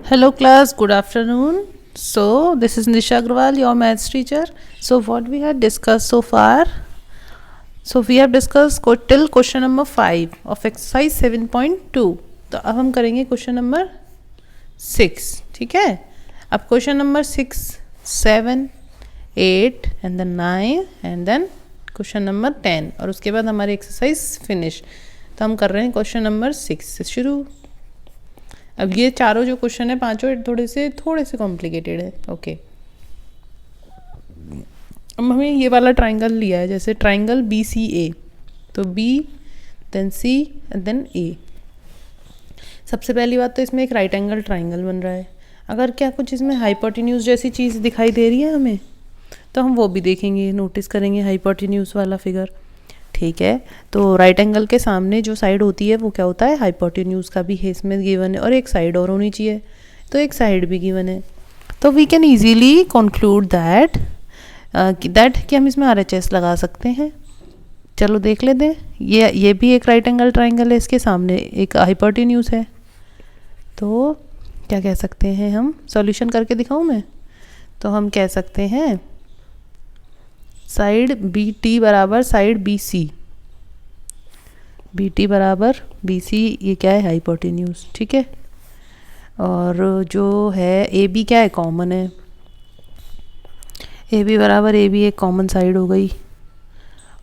Hello class, good afternoon. So this is Nisha Agrawal, your maths teacher. So what we have discussed so far? So we have discussed till question number 5 of exercise 7.2. तो अब हम करेंगे question number 6. ठीक है, अब question number 6, 7, 8 and then 9 and then question number 10 और उसके बाद हमारी एक्सरसाइज फिनिश. तो हम कर रहे हैं क्वेश्चन नंबर 6 से शुरू. अब ये चारों जो क्वेश्चन है पांचों थोड़े से कॉम्प्लिकेटेड है. ओके, अब हमें ये वाला ट्राइंगल लिया है, जैसे ट्राइंगल बी सी ए. तो B then C and then A. सबसे पहली बात तो इसमें एक राइट एंगल ट्राइंगल बन रहा है. अगर क्या कुछ इसमें हाइपोटेन्यूज जैसी चीज़ दिखाई दे रही है हमें, तो हम वो भी देखेंगे, नोटिस करेंगे हाइपोटेन्यूज वाला फिगर. ठीक है, तो राइट एंगल के सामने जो साइड होती है वो क्या होता है, हाइपोटेन्यूज का भी है इसमें गिवन है, और एक साइड और होनी चाहिए, तो एक साइड भी गिवन है. तो we can easily conclude that कि हम इसमें RHS लगा सकते हैं. चलो देख लेते हैं. ये भी एक राइट एंगल ट्राइंगल है, इसके सामने एक हाइपोटेन्यूज है. तो क्या कह सकते हैं हम, सॉल्यूशन करके दिखाऊं मैं? तो हम कह सकते हैं साइड बी टी बराबर side B C. B T बराबर बी सी, ये क्या है, हाइपोटेन्यूज. ठीक है, और जो है ए बी क्या है, कॉमन है. ए बी बराबर ए बी एक कॉमन साइड हो गई.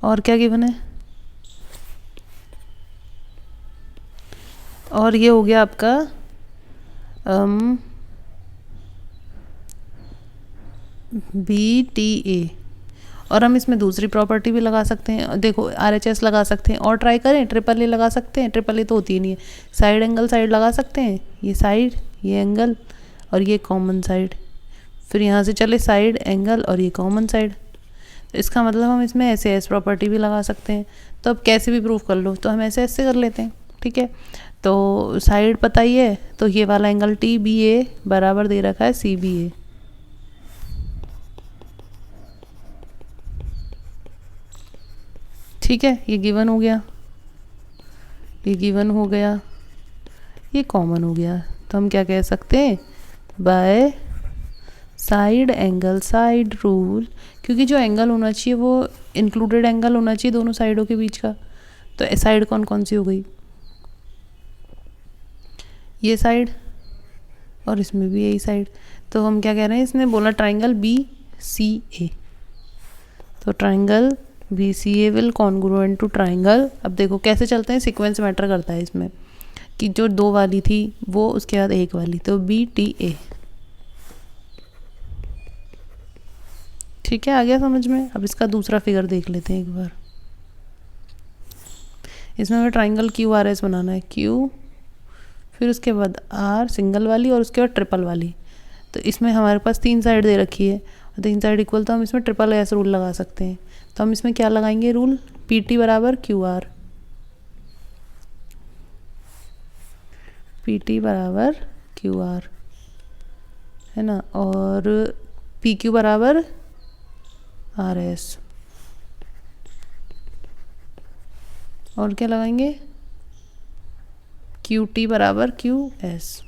और क्या गिवन है, और ये हो गया आपका बी टी ए. और हम इसमें दूसरी प्रॉपर्टी भी लगा सकते हैं. देखो RHS लगा सकते हैं, और ट्राई करें ट्रिपल ए लगा सकते हैं. ट्रिपल ए तो होती ही नहीं है. साइड एंगल साइड लगा सकते हैं, ये साइड ये एंगल और ये कॉमन साइड. फिर यहाँ से चले साइड एंगल और ये कॉमन साइड. तो इसका मतलब हम इसमें ऐसे एस प्रॉपर्टी भी लगा सकते हैं. तो अब कैसे भी प्रूव कर लो, तो हम ऐसे ऐसे कर लेते हैं. ठीक है, तो साइड पता ही है, तो ये वाला एंगल टी बी ए बराबर दे रखा है सी बी ए. ठीक है, ये गिवन हो गया, ये गिवन हो गया, ये कॉमन हो गया. तो हम क्या कह सकते हैं, bye side angle side rule, क्योंकि जो एंगल होना चाहिए वो इंक्लूडेड एंगल होना चाहिए दोनों साइडों के बीच का. तो साइड कौन कौन सी हो गई, ये साइड और इसमें भी यही साइड. तो हम क्या कह रहे हैं, इसने बोला ट्राइंगल बी सी ए. तो triangle B C A will congruent to triangle. अब देखो कैसे चलते हैं, सीक्वेंस मैटर करता है इसमें, कि जो दो वाली थी वो उसके बाद एक वाली, तो बी टी ए. ठीक है, आ गया समझ में. अब इसका दूसरा फिगर देख लेते हैं एक बार. इसमें हमें ट्राइंगल क्यू आर एस बनाना है. क्यू, फिर उसके बाद आर सिंगल वाली, और उसके बाद ट्रिपल वाली. तो इसमें हमारे पास तीन साइड दे रखी है, और तीन साइड इक्वल, तो हम इसमें ट्रिपल एस रूल लगा सकते हैं. तो हम इसमें क्या लगाएंगे रूल, पी टी बराबर क्यू आर. पी टी बराबर क्यू आर है ना, और पी क्यू बराबर आर एस. और क्या लगाएंगे, क्यू टी बराबर क्यू एस.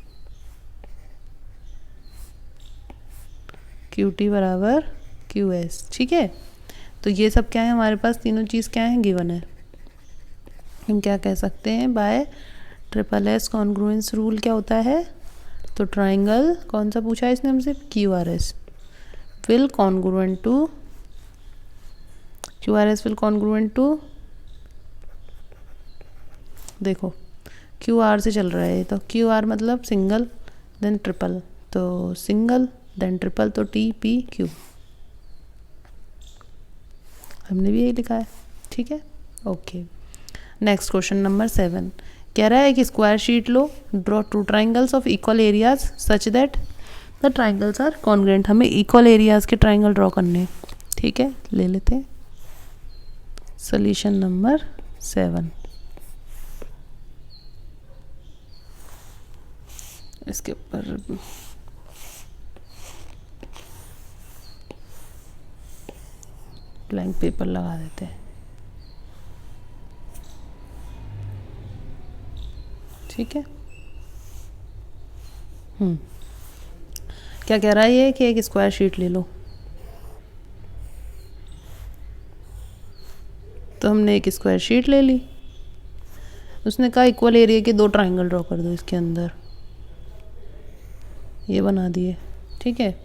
क्यू टी बराबर क्यू एस. ठीक है, तो ये सब क्या है हमारे पास, तीनों चीज़ क्या है, गिवन है. हम क्या कह सकते हैं, bye triple S congruence rule क्या होता है, तो ट्राइंगल कौन सा पूछा है इसने हमसे, Q R S will congruent to, Q R S will congruent to, देखो क्यू आर से चल रहा है, तो क्यू आर मतलब सिंगल देन ट्रिपल, तो सिंगल देन ट्रिपल, तो टी पी क्यू. हमने भी यही लिखा है. ठीक है, ओके. नेक्स्ट क्वेश्चन नंबर 7 कह रहा है कि स्क्वायर शीट लो, draw two triangles of equal areas such that the triangles are congruent. हमें इक्वल एरियाज के ट्राइंगल ड्रॉ करने हैं. ठीक है, ले लेते हैं सोल्यूशन नंबर 7. इसके ऊपर ब्लैंक पेपर लगा देते हैं. ठीक है, क्या कह रहा है ये कि एक स्क्वायर शीट ले लो। तो हमने एक स्क्वायर शीट ले ली। उसने कहा इक्वल एरिया के 2 ट्राइंगल ड्रॉ कर दो इसके अंदर, ये बना दिए। ठीक है,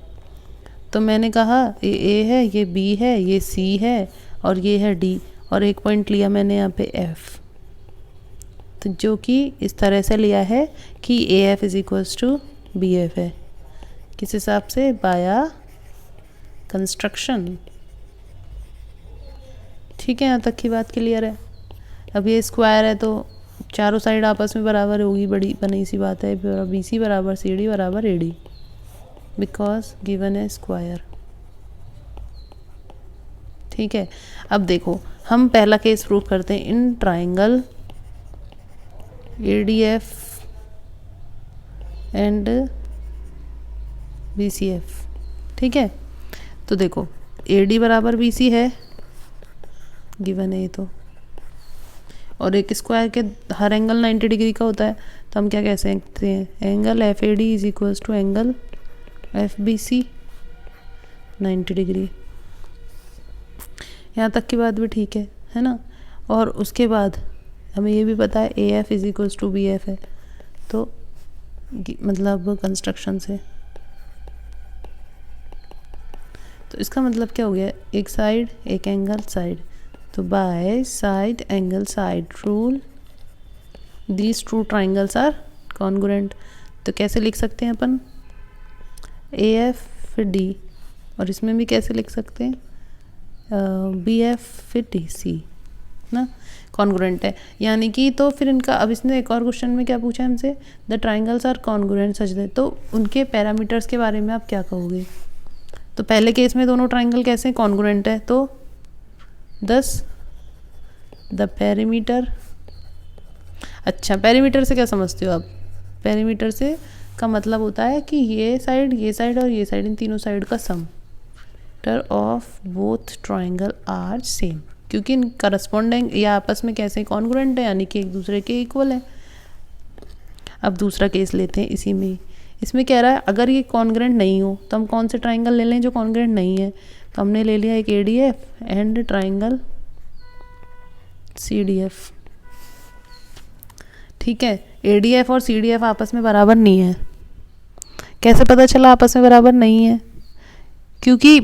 तो मैंने कहा ये ए है, ये बी है, ये सी है और ये है डी, और एक पॉइंट लिया मैंने यहाँ पे एफ। तो जो कि इस तरह से लिया है कि A F is equals to B F है। किस हिसाब से? बाया कंस्ट्रक्शन। ठीक है, यहाँ तक की बात क्लियर है। अब ये स्क्वायर है तो चारों साइड आपस में बराबर होगी, बड़ी बनी सी बात है। बी सी बराबर सी डी बराबर ए डी, बिकॉज गिवन है स्क्वायर। ठीक है, अब देखो हम पहला केस प्रूव करते हैं in triangle A D F and B C F. ठीक है, तो देखो ए डी बराबर बी सी है, गिवन है ये तो, और एक स्क्वायर के हर एंगल 90 डिग्री का होता है, तो हम क्या कह सकते हैं? Angle F A D is equals to angle F B C 90 degree. यहाँ तक की बात भी ठीक है ना। और उसके बाद हमें ये भी पता है A F is equals to B F है, तो मतलब कंस्ट्रक्शन से, तो इसका मतलब क्या हो गया? एक साइड एक एंगल साइड, तो by side angle side rule these two triangles are congruent. तो कैसे लिख सकते हैं अपन? ए एफ फिर डी, और इसमें भी कैसे लिख सकते हैं? बी एफ फिर डी सी ना, कॉन्ग्रुएंट है यानी कि। तो फिर इनका, अब इसने एक और क्वेश्चन में क्या पूछा हमसे? The triangles are congruent such that, तो उनके पैरामीटर्स के बारे में आप क्या कहोगे? तो पहले केस में दोनों ट्राइंगल कैसे कॉन्ग्रुएंट है, तो दस द पेरीमीटर। अच्छा, पेरीमीटर से क्या समझते हो आप? पेरीमीटर से का मतलब होता है कि ये साइड और ये साइड, इन तीनों साइड का sum of both triangle are same, क्योंकि इन करस्पॉन्डिंग या आपस में कैसे कॉन्ग्रुएंट है, यानी कि एक दूसरे के इक्वल है। अब दूसरा केस लेते हैं इसी में। इसमें कह रहा है अगर ये कॉन्ग्रुएंट नहीं हो तो हम कौन से ट्राइंगल ले लें जो कॉन्ग्रुएंट नहीं है? तो हमने ले लिया एक A D F and triangle C D F. ठीक है, ए डी एफ और सी डी एफ आपस में बराबर नहीं है। कैसे पता चला आपस में बराबर नहीं है? क्योंकि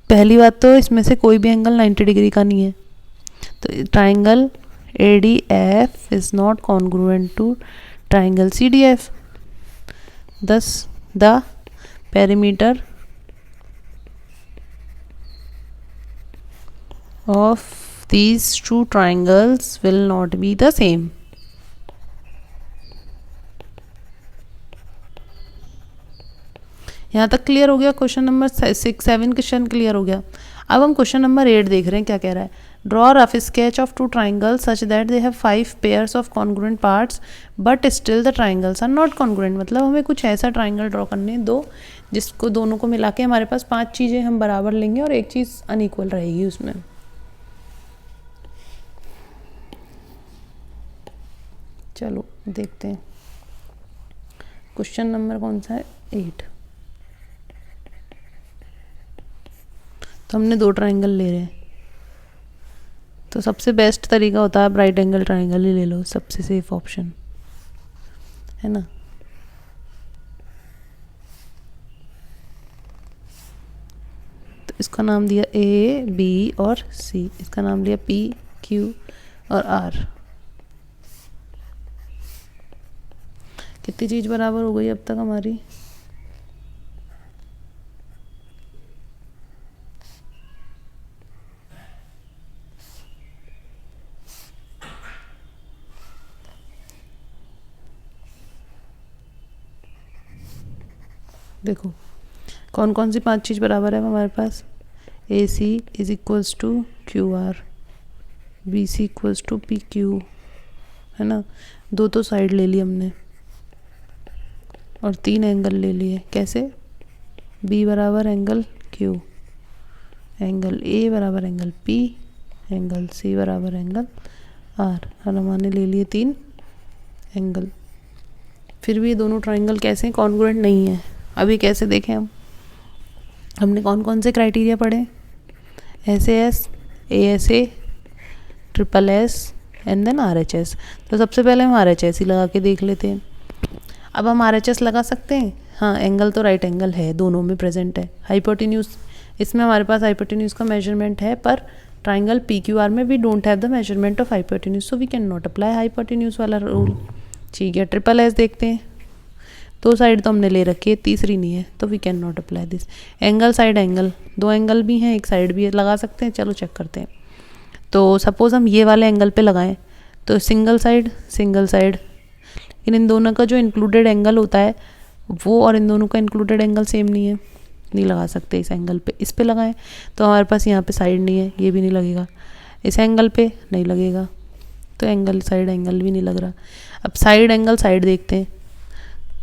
पहली बात तो इसमें से कोई भी एंगल 90 डिग्री का नहीं है, तो triangle A D F is not congruent to triangle C D F. Thus, the perimeter of these two triangles will not be the same. यहाँ तक क्लियर हो गया? क्वेश्चन नंबर 6, 7 क्वेश्चन क्लियर हो गया। अब हम क्वेश्चन नंबर 8 देख रहे हैं क्या कह रहा है। Draw rough sketch of 2 triangles such that they have 5 pairs of congruent parts but still the triangles are not congruent. मतलब हमें कुछ ऐसा ट्राइंगल ड्रॉ करने दो जिसको दोनों को मिला के हमारे पास 5 चीज़ें हम बराबर लेंगे और एक चीज़ अनइक्वल रहेगी उसमें। चलो देखते हैं क्वेश्चन नंबर कौन सा है? 8। तो हमने 2 ट्राइंगल ले रहे हैं, तो सबसे बेस्ट तरीका होता है राइट एंगल ट्राइंगल ही ले लो, सबसे सेफ ऑप्शन है ना। तो इसका नाम दिया ए बी और सी, इसका नाम लिया पी क्यू और आर। कितनी चीज बराबर हो गई अब तक हमारी? देखो कौन कौन सी 5 चीज़ बराबर है हमारे पास? A C is equals to Q R, B C equals to P Q, है ना। 2 तो साइड ले ली हमने और 3 एंगल ले लिए। कैसे? बी बराबर एंगल क्यू, एंगल ए बराबर एंगल पी, एंगल सी बराबर एंगल आर, और हमने ले लिए 3 एंगल। फिर भी ये दोनों ट्राइंगल कैसे कॉन्ग्रुएंट नहीं है। अभी कैसे देखें हमने कौन कौन से क्राइटेरिया पढ़े, SAS, ASA, SSS and then RHS। तो सबसे पहले हम RHS ही लगा के देख लेते हैं। अब हम RHS लगा सकते हैं, हाँ एंगल तो राइट एंगल है, दोनों में प्रेजेंट है। हाइपोटेन्यूज, इसमें हमारे पास हाइपोटेन्यूज का मेजरमेंट है, पर ट्राइंगल PQR में we don't have the measurement of hypotenuse, so we can not apply hypotenuse वाला रूल। ठीक है, SSS देखते हैं, दो साइड तो हमने ले रखी है, तीसरी नहीं है, तो we can not apply this. Angle side angle, दो एंगल भी हैं, एक साइड भी है, लगा सकते हैं। चलो चेक करते हैं। तो सपोज़ हम ये वाले एंगल पे लगाएं, तो सिंगल साइड, लेकिन इन दोनों का जो इंक्लूडेड एंगल होता है वो और इन दोनों का इंक्लूडेड एंगल सेम नहीं है, नहीं लगा सकते इस एंगल पे। इस पे लगाएं तो हमारे पास यहाँ पे साइड नहीं है, ये भी नहीं लगेगा। इस एंगल पे नहीं लगेगा, तो एंगल साइड एंगल भी नहीं लग रहा। अब साइड एंगल साइड देखते हैं,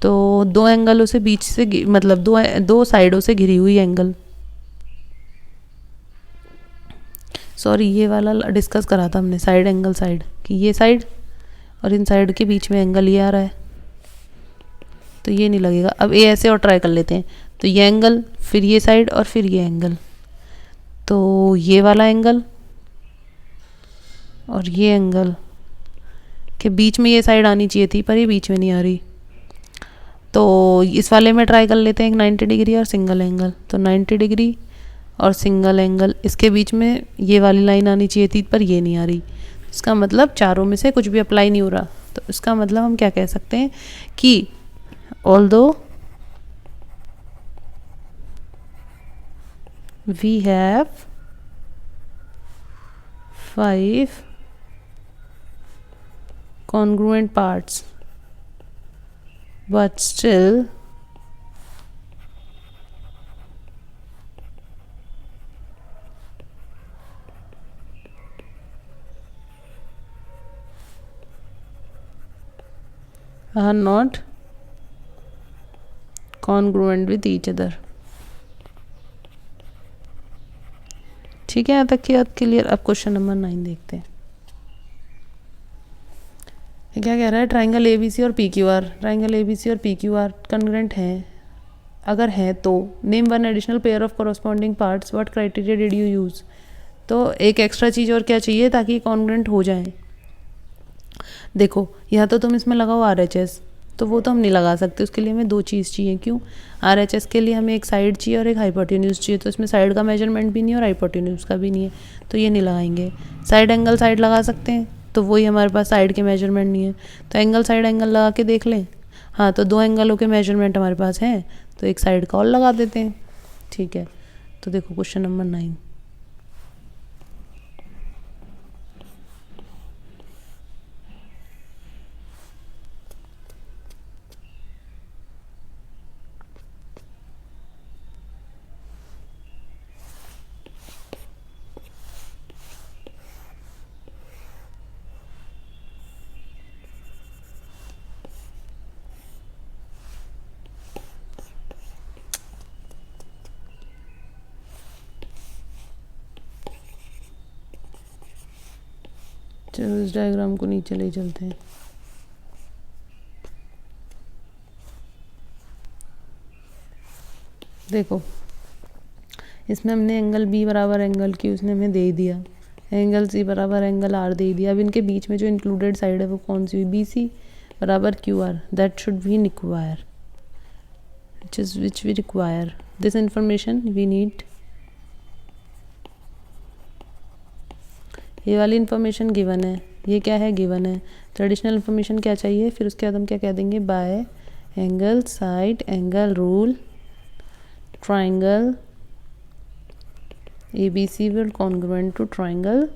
तो दो एंगलों से बीच से मतलब दो साइडों से घिरी हुई एंगल, सॉरी ये वाला डिस्कस करा था हमने, साइड एंगल साइड, कि ये साइड और इन साइड के बीच में एंगल ये आ रहा है, तो ये नहीं लगेगा। अब ये ऐसे और ट्राई कर लेते हैं, तो ये एंगल, फिर ये साइड और फिर ये एंगल, तो ये वाला एंगल और ये एंगल के बीच में ये साइड आनी चाहिए थी, पर ये बीच में नहीं आ रही। तो इस वाले में ट्राई कर लेते हैं, एक 90 डिग्री और सिंगल एंगल, तो 90 डिग्री और सिंगल एंगल, इसके बीच में ये वाली लाइन आनी चाहिए थी, पर ये नहीं आ रही। इसका मतलब चारों में से कुछ भी अप्लाई नहीं हो रहा। तो इसका मतलब हम क्या कह सकते हैं कि although we have 5 congruent parts, but still are not congruent with each other। ठीक है, यहाँ तक की बात क्लियर। अब क्वेश्चन नंबर 9 देखते हैं। ये क्या कह रहा है, ट्राइंगल ABC और PQR, ट्राइंगल ABC और PQR कॉन्ग्रुएंट हैं, अगर है तो name one additional pair of corresponding parts, what criteria did you use. तो एक एक्स्ट्रा चीज़ और क्या चाहिए ताकि कॉन्ग्रुएंट हो जाए। देखो या तो तुम इसमें लगाओ RHS, तो वो तो हम नहीं लगा सकते, उसके लिए हमें दो चीज़ चाहिए। क्यों, RHS के लिए हमें एक साइड चाहिए और एक हाइपोटेन्यूज चाहिए, तो इसमें साइड का मेजरमेंट भी नहीं है और हाइपोटेन्यूज का भी नहीं है, तो ये नहीं लगाएंगे। साइड एंगल साइड लगा सकते हैं, तो वही हमारे पास साइड के मेजरमेंट नहीं है, तो एंगल साइड एंगल लगा के देख लें। हाँ, तो दो एंगलों के मेजरमेंट हमारे पास हैं, तो एक साइड का और लगा देते हैं। ठीक है, तो देखो क्वेश्चन नंबर 9, चलो इस डायग्राम को नीचे ले चलते हैं। देखो इसमें हमने एंगल B बराबर एंगल Q उसने हमें दे दिया, एंगल C बराबर एंगल R दे दिया। अब इनके बीच में जो इंक्लूडेड साइड है वो कौन सी हुई, BC बराबर QR, that should be require, which we require this information we need। ये वाली इन्फॉर्मेशन गिवन है, ये क्या है गिवन है। ट्रेडिशनल इन्फॉर्मेशन क्या चाहिए, फिर उसके बाद हम क्या कह देंगे, by angle side angle rule triangle ABC will congruent to triangle।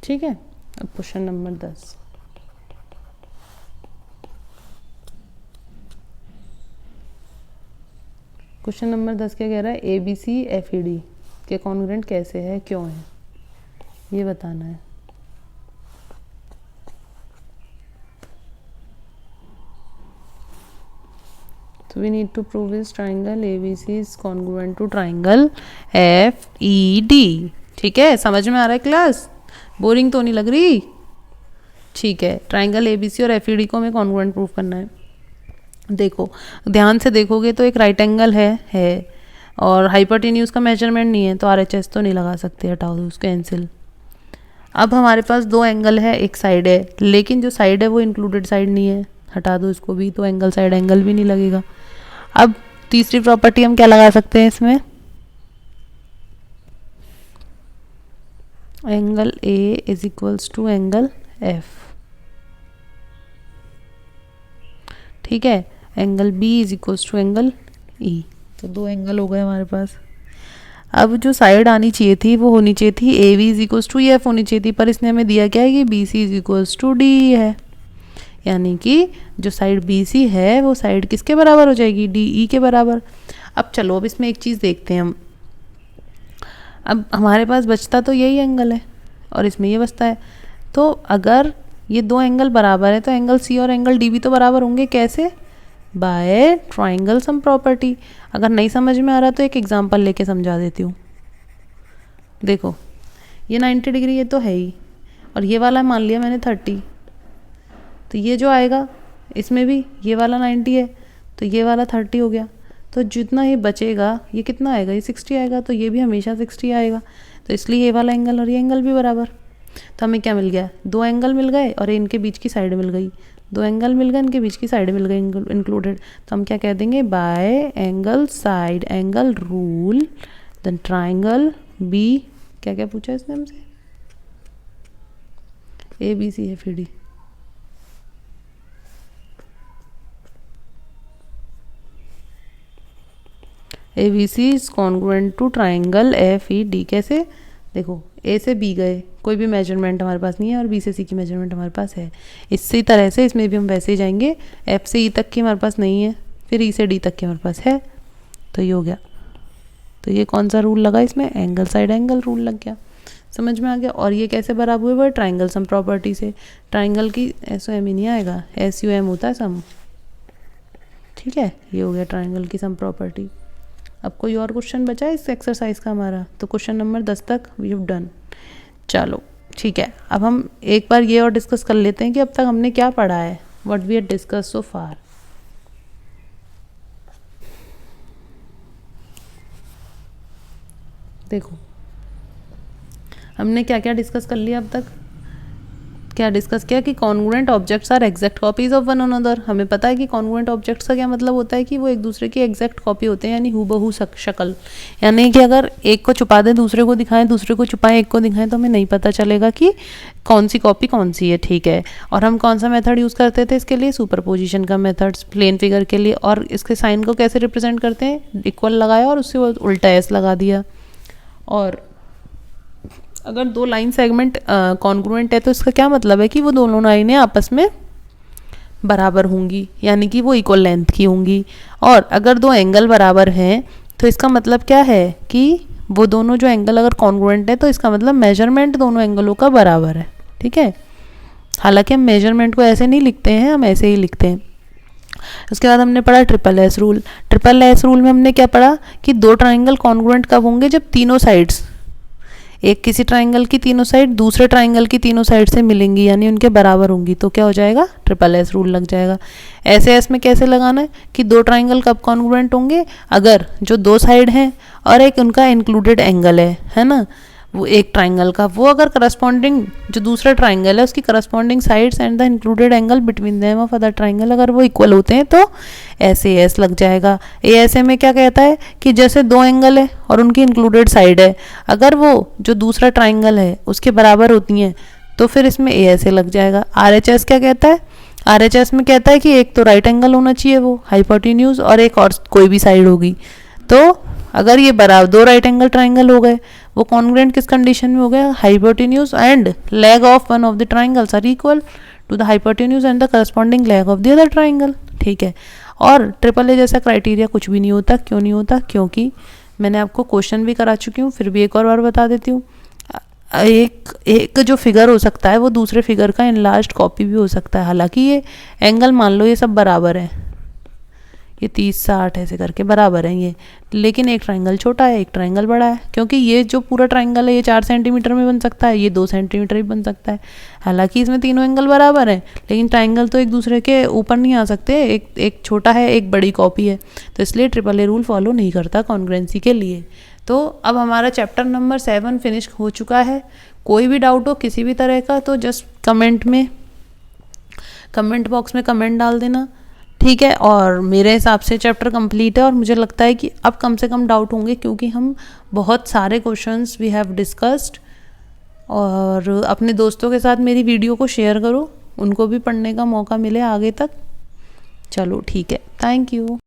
ठीक है, अब क्वेश्चन नंबर 10, क्वेश्चन नंबर 10 क्या कह रहा है, ABC FED के कॉन्ग्रुएंट कैसे है, क्यों है, ये बताना है। So we need to prove this triangle ABC is congruent to triangle FED। ठीक है, समझ में आ रहा है क्लास, बोरिंग तो नहीं लग रही। ठीक है, ट्राइंगल एबीसी और एफईडी को हमें कॉन्ग्रुएंट प्रूफ करना है। देखो ध्यान से देखोगे तो एक राइट एंगल है और हाइपोटेन्यूज का मेजरमेंट नहीं है, तो आरएचएस तो नहीं लगा सकते, हटाओ दो उसको, कैंसिल। अब हमारे पास दो एंगल है, एक साइड है, लेकिन जो साइड है वो इंक्लूडेड साइड नहीं है, हटा दो इसको भी, तो एंगल साइड एंगल भी नहीं लगेगा। अब तीसरी प्रॉपर्टी हम क्या लगा सकते हैं इसमें, angle A is equals to angle F, ठीक है, angle B is equals to angle E. तो दो एंगल हो गए हमारे पास। अब जो साइड आनी चाहिए थी वो होनी चाहिए थी A V is equals to F होनी चाहिए थी, पर इसने हमें दिया क्या है कि B C is equals to D है, यानी कि जो साइड बी सी है वो साइड किसके बराबर हो जाएगी, डी ई के बराबर। अब चलो अब इसमें एक चीज़ देखते हैं हम, अब हमारे पास बचता तो यही एंगल है और इसमें ये बचता है, तो अगर ये दो एंगल बराबर है तो एंगल सी और एंगल डी भी तो बराबर होंगे, कैसे, बाय ट्राइंगल सम प्रॉपर्टी। अगर नहीं समझ में आ रहा तो एक एग्जांपल लेके समझा देती हूँ। देखो ये 90 डिग्री ये तो है ही, और ये वाला मान लिया मैंने 30, तो ये जो आएगा इसमें भी ये वाला 90 है, तो ये वाला 30 हो गया, तो जितना ये बचेगा ये कितना आएगा, ये 60 आएगा, तो ये भी हमेशा 60 आएगा, तो इसलिए ये वाला एंगल और ये एंगल भी बराबर। तो हमें क्या मिल गया, दो एंगल मिल गए और इनके बीच की साइड मिल गई, दो एंगल मिल गए, इनके बीच की साइड मिल गई इंक्लूडेड, तो हम क्या कह देंगे, by angle side angle rule then triangle B, क्या क्या पूछा इसने हमसे, A B C F E D, A B C is congruent to triangle F E D. कैसे, देखो ए से बी गए, कोई भी मेजरमेंट हमारे पास नहीं है और बी से सी की मेजरमेंट हमारे पास है, इसी तरह से इसमें भी हम वैसे ही जाएंगे, एफ से ई तक की हमारे पास नहीं है, फिर ई से डी तक की हमारे पास है, तो ये हो गया। तो ये कौन सा रूल लगा इसमें, एंगल साइड एंगल रूल लग गया, समझ में आ गया। और ये कैसे बराबर हुए, वो ट्राइंगल सम प्रॉपर्टी से, ट्राइंगल की एस ओ एम ही नहीं आएगा, एस यू एम होता है सम, ठीक है, ये हो गया ट्राइंगल की सम प्रॉपर्टी। अब कोई और क्वेश्चन बचा है इस एक्सरसाइज का हमारा, तो क्वेश्चन नंबर 10 तक वी हैव डन। चलो ठीक है, अब हम एक बार ये और डिस्कस कर लेते हैं कि अब तक हमने क्या पढ़ा है, what we have discuss so far. देखो हमने क्या क्या डिस्कस कर लिया अब तक, क्या डिस्कस किया कि congruent objects are exact copies of one another. हमें पता है कि कॉन्ग्रुएंट ऑब्जेक्ट्स का क्या मतलब होता है कि वो एक दूसरे की एग्जैक्ट कॉपी होते हैं, यानी हूबहू शक्ल, यानी कि अगर एक को छुपा दें दूसरे को दिखाएं, दूसरे को छुपाएं एक को दिखाएं, तो हमें नहीं पता चलेगा कि कौन सी कॉपी कौन सी है, ठीक है। और हम कौन सा मेथड यूज़ करते थे इसके लिए, सुपरपोजिशन का मेथड प्लेन फिगर के लिए। और इसके साइन को कैसे रिप्रेजेंट करते हैं, इक्वल लगाया और उससे उल्टा एस लगा दिया। और अगर दो लाइन सेगमेंट कॉन्ग्रुएंट है तो इसका क्या मतलब है कि वो दोनों लाइनें आपस में बराबर होंगी, यानी कि वो इक्वल लेंथ की होंगी। और अगर दो एंगल बराबर हैं तो इसका मतलब क्या है कि वो दोनों जो एंगल अगर कॉन्ग्रुएंट है तो इसका मतलब मेजरमेंट दोनों एंगलों का बराबर है, ठीक है। हालांकि हम मेजरमेंट को ऐसे नहीं लिखते हैं, हम ऐसे ही लिखते हैं। उसके बाद हमने पढ़ा triple S rule. Triple S rule में हमने क्या पढ़ा कि दो ट्राइंगल कॉन्ग्रुएंट कब होंगे, जब तीनों साइड्स, एक किसी ट्राइंगल की तीनों साइड दूसरे ट्राइंगल की तीनों साइड से मिलेंगी, यानी उनके बराबर होंगी, तो क्या हो जाएगा, ट्रिपल एस रूल लग जाएगा। ऐसे एस में कैसे लगाना है कि दो ट्राइंगल कब कॉन्ग्रुएंट होंगे, अगर जो दो साइड हैं और एक उनका इंक्लूडेड एंगल है ना, वो एक ट्राइंगल का, वो अगर करस्पॉन्डिंग जो दूसरा ट्राइंगल है उसकी corresponding sides and the included angle between them of other triangle अगर वो इक्वल होते हैं तो ऐसे एस लग जाएगा। ए ऐसे में क्या कहता है कि जैसे दो एंगल है और उनकी इंक्लूडेड साइड है, अगर वो जो दूसरा ट्राइंगल है उसके बराबर होती हैं तो फिर इसमें ए ऐसे लग जाएगा। आर एच एस क्या कहता है, आर एच एस में कहता है कि एक तो राइट एंगल होना चाहिए वो हाइपोटेन्यूज, और एक और कोई भी साइड होगी। तो अगर ये बराबर दो राइट एंगल ट्राइंगल हो गए, वो कॉन्ग्रुएंट किस कंडीशन में हो गया, hypotenuse and leg of one of the triangles are equal to the hypotenuse and the corresponding leg of the other triangle, ठीक है। और ट्रिपल ए जैसा क्राइटेरिया कुछ भी नहीं होता। क्यों नहीं होता, क्योंकि मैंने आपको क्वेश्चन भी करा चुकी हूँ, फिर भी एक और बार बता देती हूँ। एक जो फिगर हो सकता है वो दूसरे फिगर का इनलार्ज्ड कॉपी भी हो सकता है। हालांकि ये एंगल मान लो ये सब बराबर है, ये 30 60 ऐसे करके बराबर हैं ये, लेकिन एक ट्राइंगल छोटा है, एक ट्राइंगल बड़ा है, क्योंकि ये जो पूरा ट्राइंगल है ये 4 सेंटीमीटर में बन सकता है, ये 2 सेंटीमीटर ही बन सकता है। हालांकि इसमें तीनों एंगल बराबर हैं, लेकिन ट्राइंगल तो एक दूसरे के ऊपर नहीं आ सकते, एक छोटा है, एक बड़ी कॉपी है, तो इसलिए ट्रिपल ए रूल फॉलो नहीं करता कॉन्ग्रुएंसी के लिए। तो अब हमारा चैप्टर नंबर 7 फिनिश हो चुका है। कोई भी डाउट हो किसी भी तरह का तो जस्ट कमेंट बॉक्स में कमेंट डाल देना, ठीक है। और मेरे हिसाब से चैप्टर कंप्लीट है, और मुझे लगता है कि अब कम से कम डाउट होंगे, क्योंकि हम बहुत सारे क्वेश्चंस वी हैव डिस्कस्ड। और अपने दोस्तों के साथ मेरी वीडियो को शेयर करो, उनको भी पढ़ने का मौका मिले आगे तक। चलो ठीक है, थैंक यू।